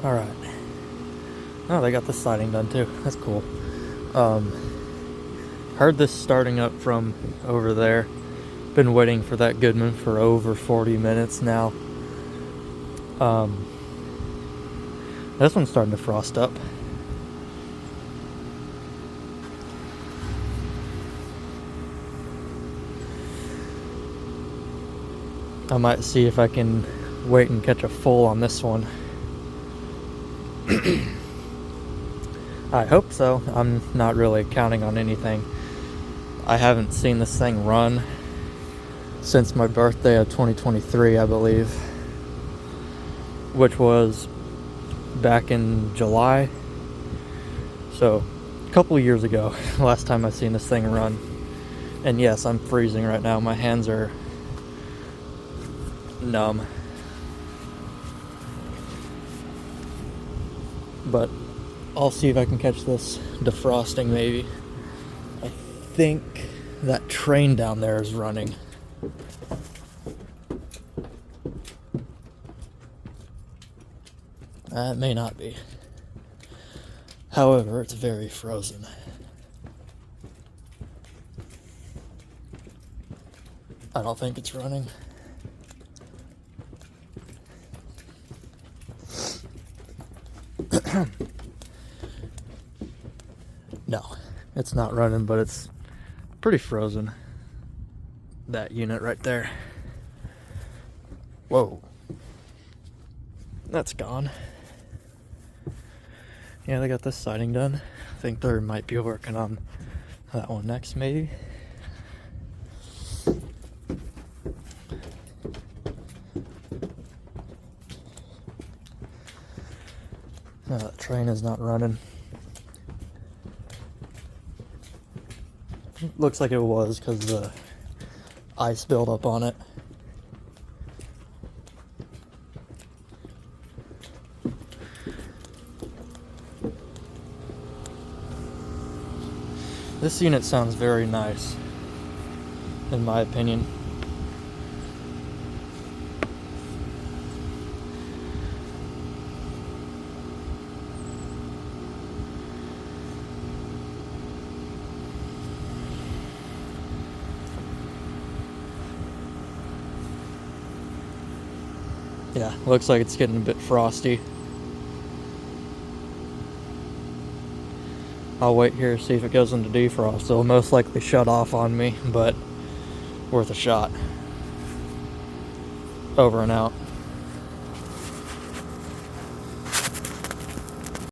Alright. Oh, they got the siding done too. That's cool. Heard this starting up from over there. Been waiting for that Goodman for over 40 minutes now. This one's starting to frost up. I might see if I can wait and catch a full on this one. I hope so. I'm not really counting on anything. I haven't seen this thing run since my birthday of 2023, I believe, which was back in July. So a couple of years ago, last time I've seen this thing run. And yes, I'm freezing right now. My hands are numb. But I'll see if I can catch this defrosting maybe. I think that train down there is running. It may not be. However, it's very frozen. I don't think it's running. No, it's not running, but it's pretty frozen. That unit right there. Whoa. That's gone. Yeah, they got this siding done. I think they might be working on that one next, maybe. That train is not running. Looks like it was because the ice built up on it. This unit sounds very nice, in my opinion. Yeah, looks like it's getting a bit frosty. I'll wait here to see if it goes into defrost. It'll most likely shut off on me, but worth a shot. Over and out.